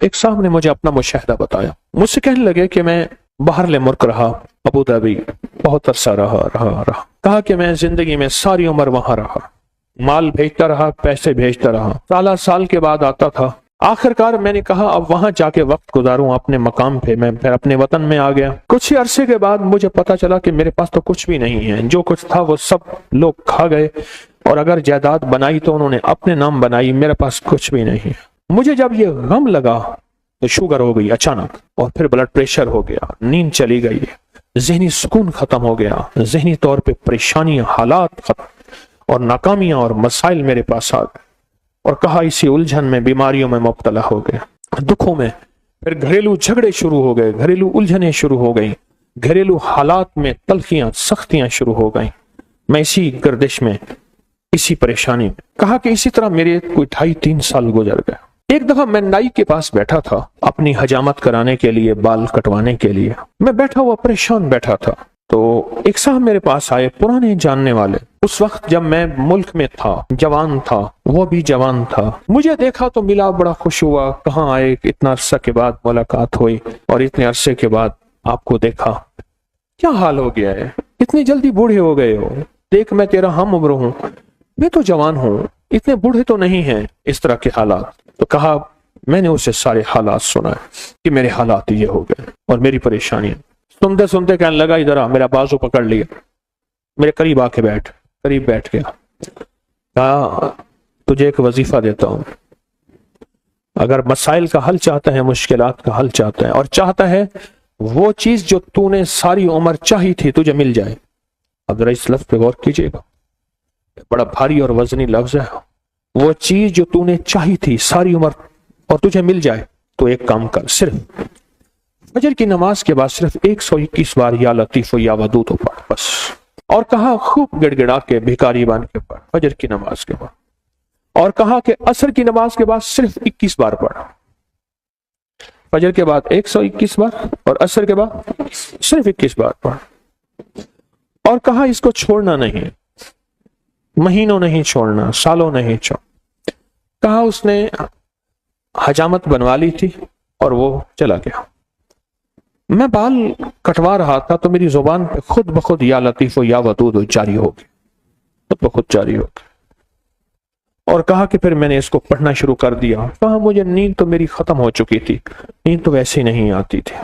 एक साहब ने मुझे अपना मुशाहिदा बताया। मुझसे कहने लगे कि मैं बाहर मुल्क रहा, अबू धाबी बहुत अरसा रहा। कहा कि मैं जिंदगी में सारी उम्र वहां रहा, माल भेजता रहा, पैसे भेजता रहा, साल के बाद आता था। आखिरकार मैंने कहा अब वहां जाके वक्त गुजारूं अपने मकाम पे। मैं फिर अपने वतन में आ गया। कुछ ही अरसे के बाद मुझे पता चला कि मेरे पास तो कुछ भी नहीं है, जो कुछ था वो सब लोग खा गए, और अगर जायदाद बनाई तो उन्होंने अपने नाम बनाई, मेरे पास कुछ भी नहीं है। मुझे जब ये गम लगा तो शुगर हो गई अचानक, और फिर ब्लड प्रेशर हो गया, नींद चली गई, जहनी सुकून खत्म हो गया, जहनी तौर पे परेशानियां, हालात खत्म और नाकामियां और मसाइल मेरे पास आ गए। और कहा इसी उलझन में, बीमारियों में मुब्तला हो गया, दुखों में। फिर घरेलू झगड़े शुरू हो गए, घरेलू उलझनें शुरू हो गई, घरेलू हालात में तलखियां, सख्तियां शुरू हो गई। मैं इसी गर्दिश में, इसी परेशानी में। कहा कि इसी तरह मेरे कोई 2.5-3 साल गुजर गए। एक दफा मैं नाई के पास बैठा था अपनी हजामत कराने के लिए, बाल कटवाने के लिए। मैं बैठा हुआ परेशान बैठा था, तो एक साहब मेरे पास आए, पुराने जानने वाले। उस वक्त जब मैं मुल्क में था, जवान था, वो भी जवान था। मुझे देखा तो मिला, बड़ा खुश हुआ। कहाँ आए, इतना अरसा के बाद मुलाकात हुई और इतने अरसे के बाद आपको देखा, क्या हाल हो गया है, इतनी जल्दी बूढ़े हो गए हो। देख मैं तेरा हम उम्र हूँ, मैं तो जवान हूँ, इतने बूढ़े तो नहीं हैं। इस तरह के हालात। तो कहा मैंने उसे सारे हालात सुना कि मेरे हालात ये हो गए और मेरी परेशानी। सुनते सुनते कहने लगा इधर आ, मेरा बाजू पकड़ लिया, मेरे करीब आके बैठ। करीब बैठ गया। कहा तुझे एक वजीफा देता हूं, अगर मसाइल का हल चाहता है, मुश्किलात का हल चाहता है, और चाहता है वो चीज जो तूने सारी उम्र चाही थी तुझे मिल जाए। अब जरा इस लफ्ज पे गौर कीजिएगा, बड़ा भारी और वजनी लफ्ज है। वो चीज जो तूने चाही थी सारी उम्र और तुझे मिल जाए, तो एक काम कर, सिर्फ फजर की नमाज के बाद सिर्फ 121 बार या लतीफ या वदूद तो पढ़ बस। और कहा खूब गिड़गिड़ा के, भिखारी बन के पढ़ फजर की नमाज के बाद। और कहा कि असर की नमाज के बाद सिर्फ 21 बार पढ़। फजर के बाद 121 बार और असर के बाद सिर्फ 21 बार पढ़। और कहा इसको छोड़ना नहीं, महीनों नहीं छोड़ना, सालों नहीं छोड़। कहा उसने हजामत बनवा ली थी और वो चला गया। मैं बाल कटवा रहा था तो मेरी जुबान पे खुद ब खुद या लतीफ या वदूद जारी हो गई, खुद ब खुद जारी हो गई। और कहा कि फिर मैंने इसको पढ़ना शुरू कर दिया। कहा मुझे नींद तो मेरी खत्म हो चुकी थी, नींद तो वैसे ही नहीं आती थी,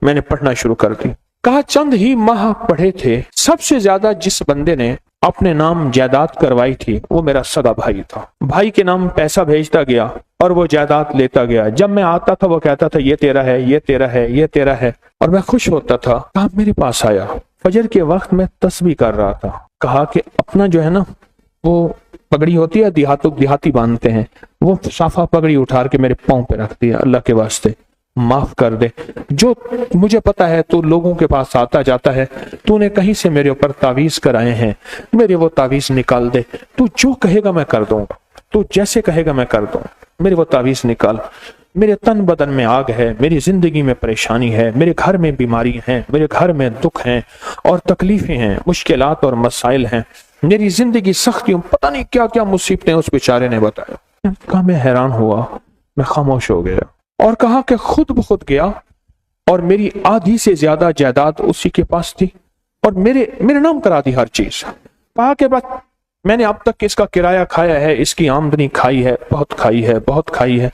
मैंने पढ़ना शुरू कर दी। कहा चंद ही माह पढ़े थे, सबसे ज्यादा जिस बंदे ने अपने नाम जायदाद करवाई थी वो मेरा सगा भाई था। भाई के नाम पैसा भेजता गया और वो जायदाद लेता गया। जब मैं आता था वो कहता था ये तेरा है, ये तेरा है, ये तेरा है, और मैं खुश होता था। कहा मेरे पास आया, फजर के वक्त मैं तस्बीह कर रहा था। कहा कि अपना जो है ना वो पगड़ी होती है, देहाती बांधते हैं, वो साफा पगड़ी उठार के मेरे पाँव पे रख दिया। अल्लाह के वास्ते माफ कर दे, जो मुझे पता है तू लोगों के पास आता जाता है, तूने कहीं से मेरे ऊपर तावीज कराए हैं, मेरे वो तावीज निकाल दे। तू जो कहेगा मैं कर दूंगा, तू जैसे कहेगा मैं कर दूंगा, मेरे वो तावीज निकाल। मेरे तन बदन में आग है, मेरी जिंदगी में परेशानी है, मेरे घर में बीमारी है, मेरे घर में दुख हैं और तकलीफें हैं, मुश्किलात और मसाइल हैं, मेरी जिंदगी सख्तियों, पता नहीं क्या क्या मुसीबतें उस बेचारे ने बताया। कहा मैं हैरान हुआ, मैं खामोश हो गया। और कहा कि खुद ब खुद गया और मेरी आधी से ज्यादा जायदाद उसी के पास थी और मेरे नाम करा दी हर चीज। कहा कि बस मैंने अब तक इसका किराया खाया है, इसकी आमदनी खाई है, बहुत खाई है, बहुत खाई है।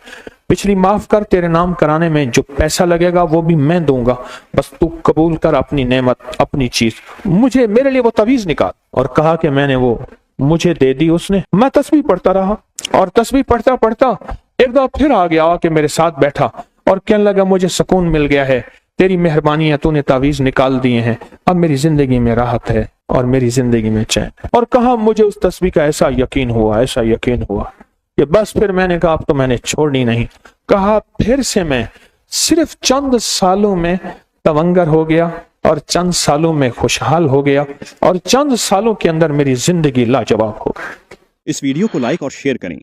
पिछली माफ कर, तेरे नाम कराने में जो पैसा लगेगा वो भी मैं दूंगा, बस तू कबूल कर अपनी नेमत, अपनी चीज, मुझे मेरे लिए वो तवीज निकाल। और कहा कि मैंने वो मुझे दे दी उसने। मैं तस्बीह पढ़ता रहा और तस्बीह पढ़ता पढ़ता एक दफा फिर आ गया कि मेरे साथ बैठा और कहने लगा मुझे सुकून मिल गया है, तेरी मेहरबानी है, तूने तावीज निकाल दिए हैं, अब मेरी जिंदगी में राहत है और मेरी जिंदगी में चैन है। और कहा मुझे उस तस्बीह का ऐसा यकीन हुआ, ऐसा यकीन हुआ कि बस फिर मैंने कहा अब तो मैंने छोड़नी नहीं। कहा फिर से मैं सिर्फ चंद सालों में तवंगर हो गया और चंद सालों में खुशहाल हो गया और चंद सालों के अंदर मेरी जिंदगी लाजवाब हो गई। इस वीडियो को लाइक और शेयर करें